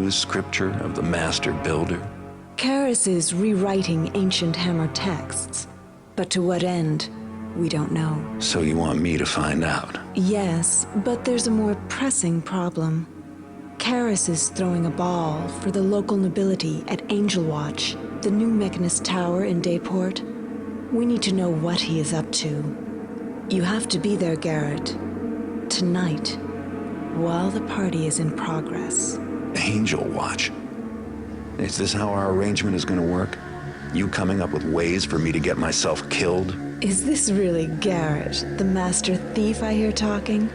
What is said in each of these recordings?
new scripture of the Master Builder? Karis is rewriting ancient hammer texts, but to what end, we don't know. So you want me to find out? Yes, but there's a more pressing problem. Karis is throwing a ball for the local nobility at Angelwatch, the new Mechanist Tower in Dayport. We need to know what he is up to. You have to be there, Garrett. Tonight, while the party is in progress. Angelwatch? Is this how our arrangement is going to work? You coming up with ways for me to get myself killed? Is this really Garrett, the master thief I hear talking?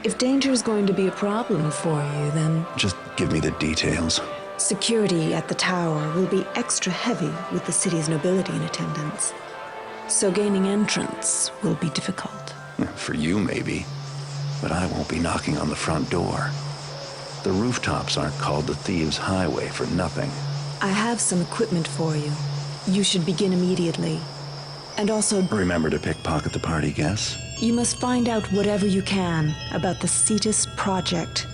If danger is going to be a problem for you, then... Just give me the details. Security at the tower will be extra heavy with the city's nobility in attendance. So gaining entrance will be difficult. For you, maybe. But I won't be knocking on the front door. The rooftops aren't called the Thieves' Highway for nothing. I have some equipment for you. You should begin immediately. And also... Remember to pickpocket the party guests? You must find out whatever you can about the Cetus Project,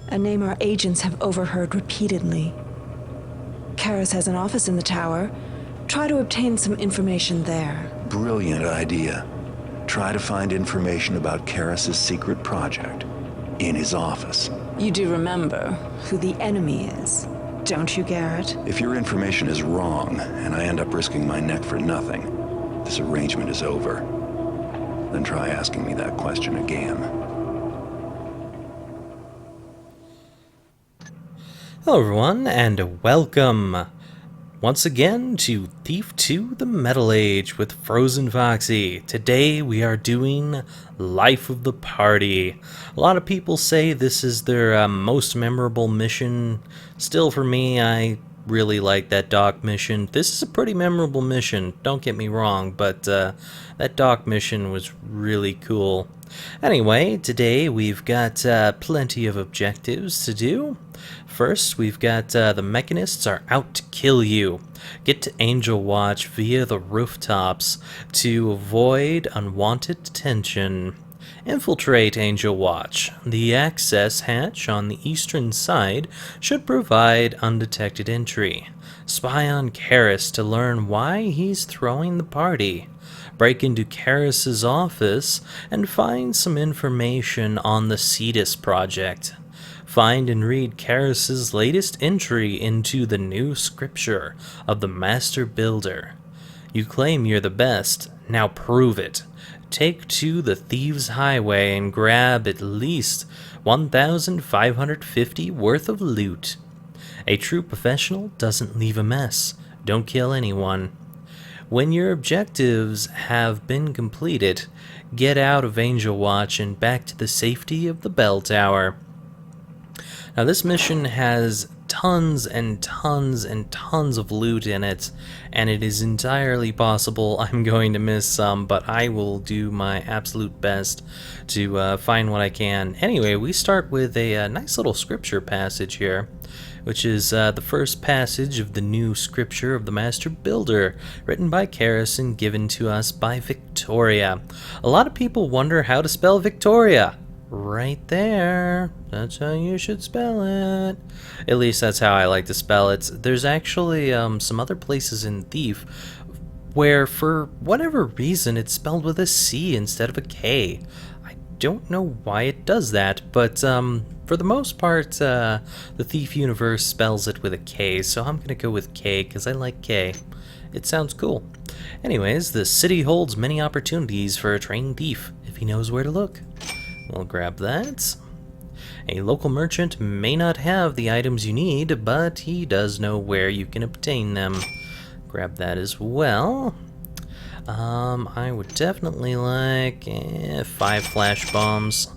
a name our agents have overheard repeatedly. Karis has an office in the tower. Try to obtain some information there. Brilliant idea. Try to find information about Karis' secret project in his office. You do remember who the enemy is, don't you, Garrett? If your information is wrong, and I end up risking my neck for nothing, this arrangement is over. Then try asking me that question again. Hello everyone, and welcome once again to Thief 2 The Metal Age with FrozenFoxy. Today we are doing Life of the Party. A lot of people say this is their most memorable mission. Still, for me, I really like that dock mission. This is a pretty memorable mission, don't get me wrong, but that dock mission was really cool. Anyway, today we've got plenty of objectives to do. First, we've got the Mechanists are out to kill you. Get to Angelwatch via the rooftops to avoid unwanted detention. Infiltrate Angelwatch. The access hatch on the eastern side should provide undetected entry. Spy on Karis to learn why he's throwing the party. Break into Karis' office and find some information on the Cetus Project. Find and read Karis' latest entry into the new scripture of the Master Builder. You claim you're the best, now prove it. Take to the Thieves' Highway and grab at least 1,550 worth of loot. A true professional doesn't leave a mess. Don't kill anyone. When your objectives have been completed, get out of Angelwatch and back to the safety of the bell tower. Now this mission has tons and tons and tons of loot in it, and it is entirely possible I'm going to miss some, but I will do my absolute best to find what I can. Anyway, we start with a nice little scripture passage here, which is the first passage of the new scripture of the Master Builder, written by Karis and given to us by Victoria. A lot of people wonder how to spell Victoria. Right there. That's how you should spell it. At least that's how I like to spell it. There's actually some other places in Thief where, for whatever reason, it's spelled with a C instead of a K. I don't know why it does that, but for the most part, the Thief universe spells it with a K, so I'm going to go with K because I like K. It sounds cool. Anyways, the city holds many opportunities for a trained thief if he knows where to look. We'll grab that. A local merchant may not have the items you need, but he does know where you can obtain them. Grab that as well. I would definitely like 5 flash bombs.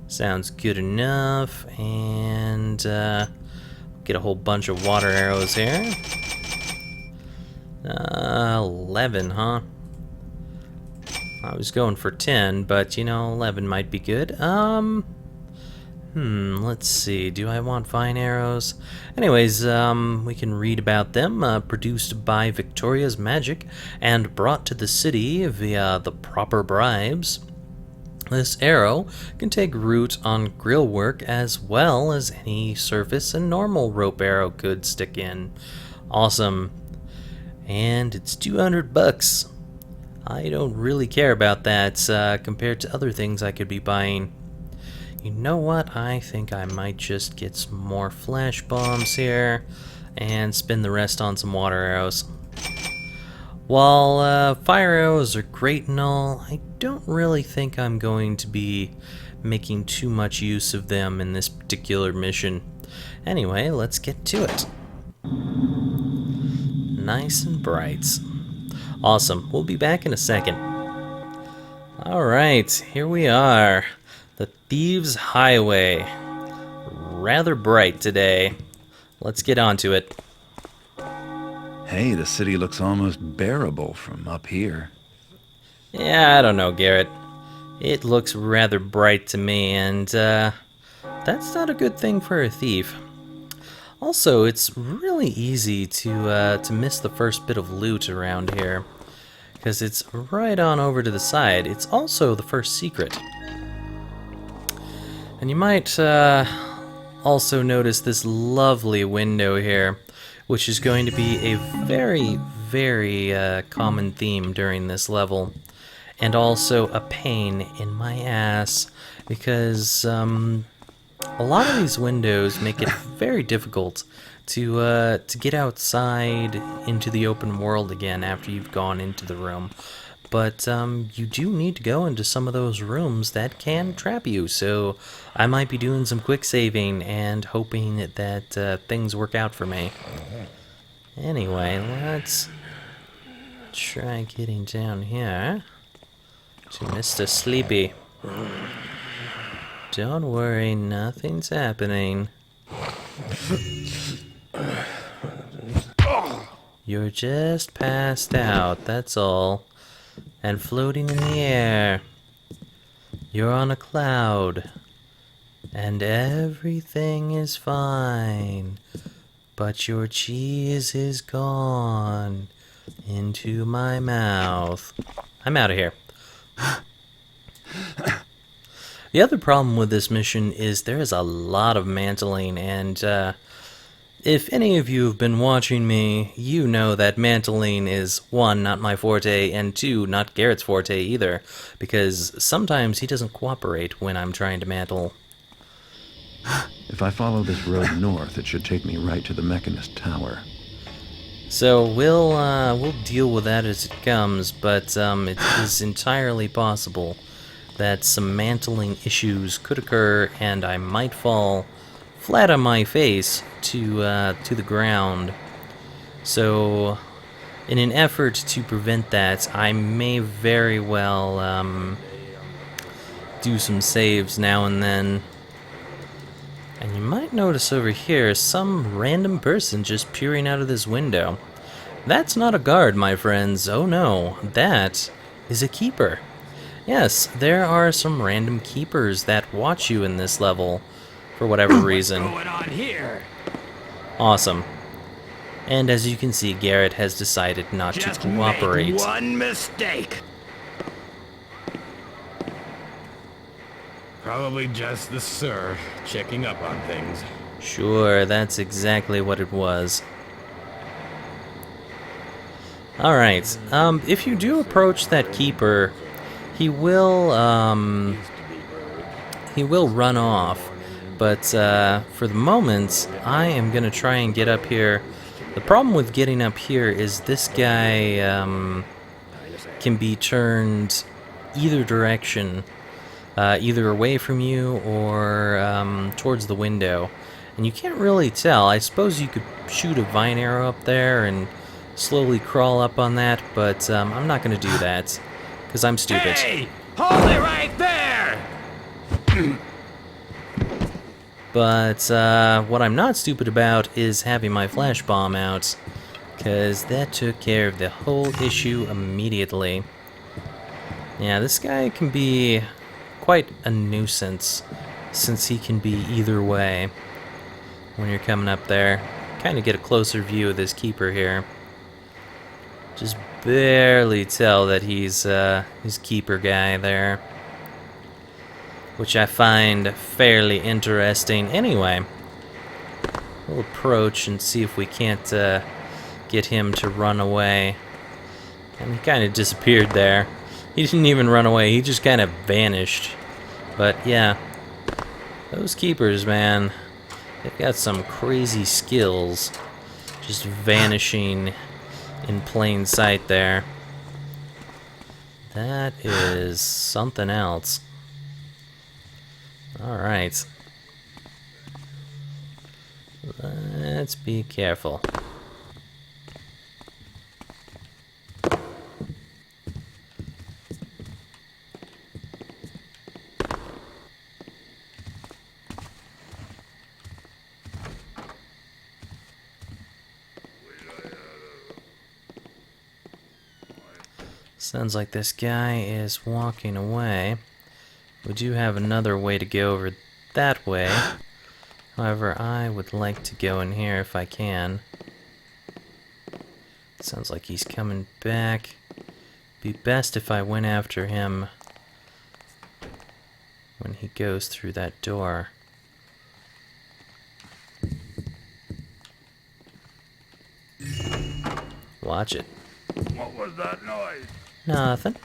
Sounds good enough. And get a whole bunch of water arrows here. 11, huh? I was going for 10, but, 11 might be good. Let's see. Do I want vine arrows? Anyways, we can read about them. Produced by Victoria's magic and brought to the city via the proper bribes. This arrow can take root on grill work as well as any surface a normal rope arrow could stick in. Awesome. And it's 200 bucks. I don't really care about that compared to other things I could be buying. You know what? I think I might just get some more flash bombs here and spend the rest on some water arrows. While fire arrows are great and all, I don't really think I'm going to be making too much use of them in this particular mission. Anyway, let's get to it. Nice and bright. Awesome. We'll be back in a second. Alright, here we are. The Thieves' Highway. Rather bright today. Let's get on to it. Hey, the city looks almost bearable from up here. Yeah, I don't know, Garrett. It looks rather bright to me, and that's not a good thing for a thief. Also, it's really easy to miss the first bit of loot around here, because it's right on over to the side. It's also the first secret. And you might also notice this lovely window here, which is going to be a very, very common theme during this level. And also a pain in my ass, because a lot of these windows make it very difficult to get outside into the open world again after you've gone into the room. But you do need to go into some of those rooms that can trap you, so I might be doing some quick saving and hoping that things work out for me. Anyway, let's try getting down here to Mr. Sleepy. Don't worry, nothing's happening. You're just passed out, that's all. And floating in the air. You're on a cloud. And everything is fine. But your cheese is gone into my mouth. I'm out of here. The other problem with this mission is there is a lot of mantling, and if any of you have been watching me, you know that mantling is, 1, not my forte, and 2, not Garrett's forte either, because sometimes he doesn't cooperate when I'm trying to mantle. If I follow this road north, it should take me right to the Mechanist Tower. So we'll deal with that as it comes, but it is entirely possible that some mantling issues could occur, and I might fall flat on my face to the ground. So, in an effort to prevent that, I may very well do some saves now and then. And you might notice over here some random person just peering out of this window. That's not a guard, my friends. Oh no, that is a keeper. Yes, there are some random keepers that watch you in this level for whatever reason. What's going on here? Awesome. And as you can see, Garrett has decided not to cooperate. Make one mistake. Probably just the sir checking up on things. Sure, that's exactly what it was. Alright, if you do approach that keeper, he will run off. But for the moment, I am going to try and get up here. The problem with getting up here is this guy can be turned either direction. Either away from you or towards the window. And you can't really tell. I suppose you could shoot a vine arrow up there and slowly crawl up on that, but I'm not going to do that, because I'm stupid. Hey! Hold it right there! But what I'm not stupid about is having my flash bomb out, because that took care of the whole issue immediately. Yeah, this guy can be quite a nuisance, since he can be either way when you're coming up there. Kind of get a closer view of this keeper here. Just barely tell that he's keeper guy there. which I find fairly interesting. Anyway, we'll approach and see if we can't get him to run away. And he kind of disappeared there. He didn't even run away, he just kind of vanished. But yeah, those keepers, man, they've got some crazy skills. Just vanishing in plain sight there. That is something else. Alright. Let's be careful. Sounds like this guy is walking away. We do have another way to go over that way. However, I would like to go in here if I can. Sounds like he's coming back. Be best if I went after him when he goes through that door. Watch it. What was that noise? Nothing.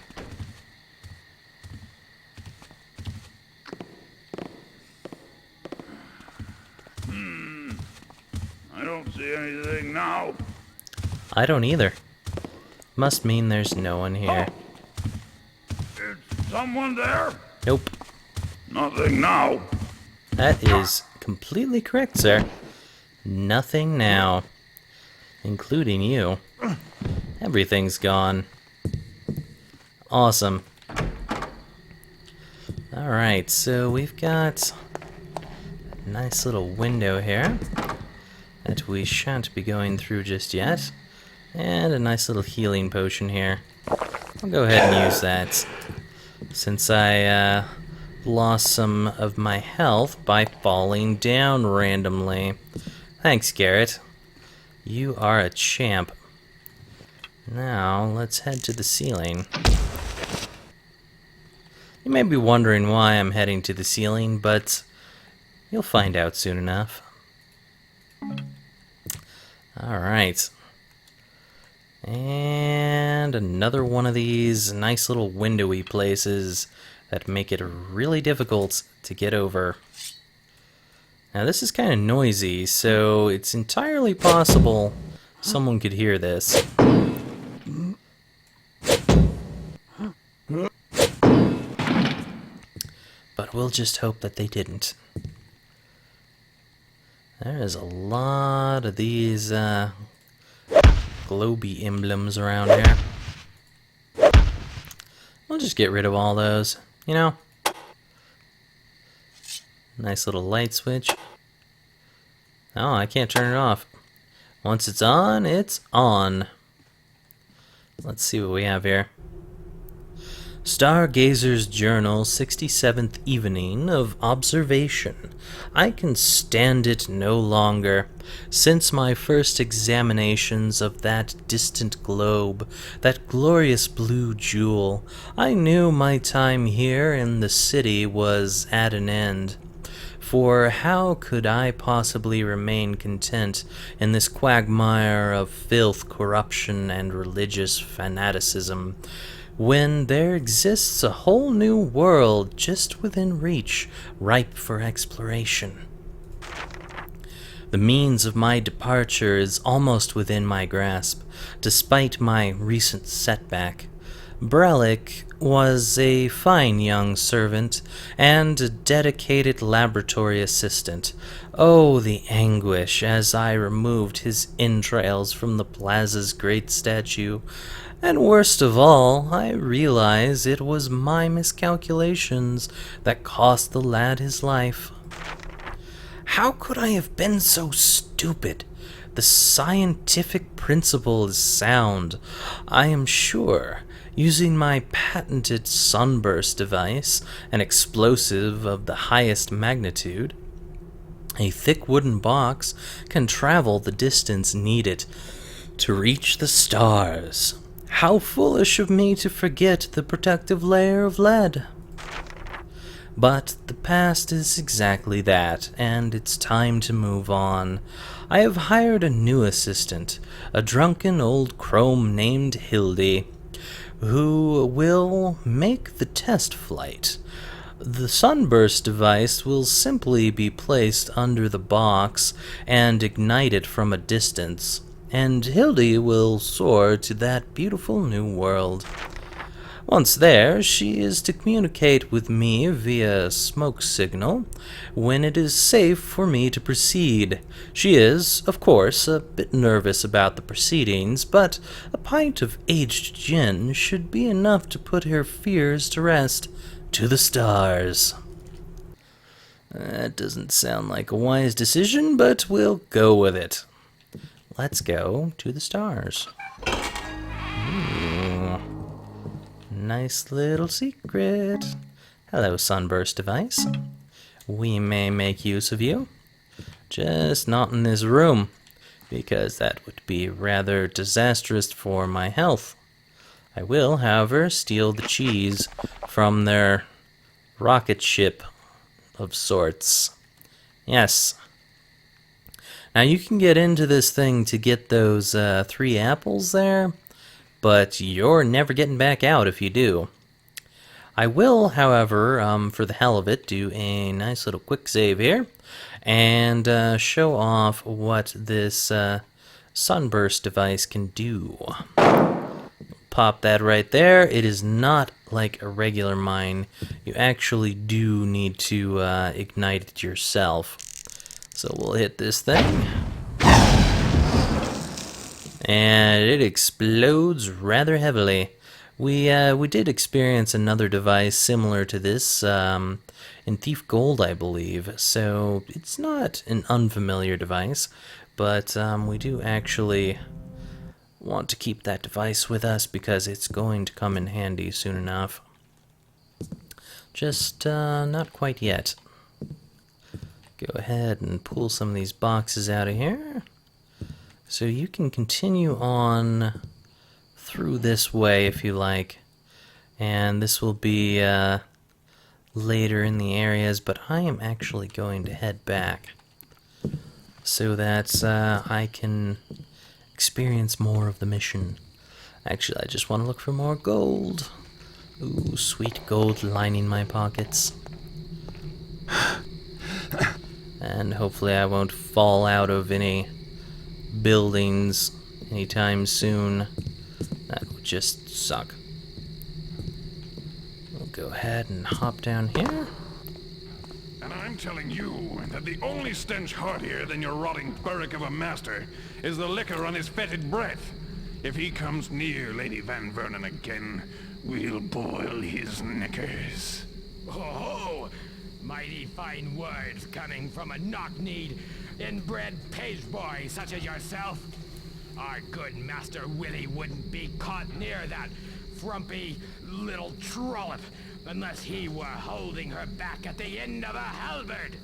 I don't see anything now. I don't either. Must mean there's no one here. Is someone there? Nope. Nothing now. That is completely correct, sir. Nothing now. Including you. Everything's gone. Awesome. Alright, so we've got a nice little window here that we shan't be going through just yet. And a nice little healing potion here. I'll go ahead and use that, since I lost some of my health by falling down randomly. Thanks, Garrett. You are a champ. Now, let's head to the ceiling. You may be wondering why I'm heading to the ceiling, but you'll find out soon enough. Alright. And another one of these nice little windowy places that make it really difficult to get over. Now this is kind of noisy, so it's entirely possible someone could hear this. But we'll just hope that they didn't. There is a lot of these globy emblems around here. We'll just get rid of all those, you know? Nice little light switch. Oh, I can't turn it off. Once it's on, it's on. Let's see what we have here. Stargazer's Journal, 67th Evening of Observation. I can stand it no longer. Since my first examinations of that distant globe, that glorious blue jewel, I knew my time here in the city was at an end. For how could I possibly remain content in this quagmire of filth, corruption, and religious fanaticism, when there exists a whole new world just within reach, ripe for exploration? The means of my departure is almost within my grasp, despite my recent setback. Brelick was a fine young servant and a dedicated laboratory assistant. Oh, the anguish as I removed his entrails from the plaza's great statue. And worst of all, I realize it was my miscalculations that cost the lad his life. How could I have been so stupid? The scientific principle is sound, I am sure. Using my patented sunburst device, an explosive of the highest magnitude, a thick wooden box can travel the distance needed to reach the stars. How foolish of me to forget the protective layer of lead. But the past is exactly that, and it's time to move on. I have hired a new assistant, a drunken old crone named Hildy, who will make the test flight. The sunburst device will simply be placed under the box and ignite it from a distance, and Hildy will soar to that beautiful new world. Once there, she is to communicate with me via smoke signal when it is safe for me to proceed. She is, of course, a bit nervous about the proceedings, but a pint of aged gin should be enough to put her fears to rest. To the stars. That doesn't sound like a wise decision, but we'll go with it. Let's go to the stars. Ooh. Nice little secret. Hello, sunburst device. We may make use of you. Just not in this room, because that would be rather disastrous for my health. I will, however, steal the cheese from their rocket ship of sorts. Yes. Now you can get into this thing to get those 3 apples there, but you're never getting back out if you do. I will, however, for the hell of it, do a nice little quick save here and show off what this sunburst device can do. Pop that right there. It is not like a regular mine. You actually do need to ignite it yourself. So we'll hit this thing. And it explodes rather heavily. We did experience another device similar to this in Thief Gold, I believe. So it's not an unfamiliar device, but we do actually want to keep that device with us because it's going to come in handy soon enough. Just not quite yet. Go ahead and pull some of these boxes out of here. So you can continue on through this way if you like. And this will be later in the areas, but I am actually going to head back so that I can experience more of the mission. Actually, I just want to look for more gold. Ooh, sweet gold lining my pockets. And hopefully I won't fall out of any buildings anytime soon. That would just suck. We'll go ahead and hop down here. And I'm telling you that the only stench heartier than your rotting burrick of a master is the liquor on his fetid breath. If he comes near Lady Van Vernon again, we'll boil his knickers. Oh, mighty fine words coming from a knock-kneed, inbred page boy such as yourself. Our good Master Willie wouldn't be caught near that frumpy little trollop unless he were holding her back at the end of a halberd.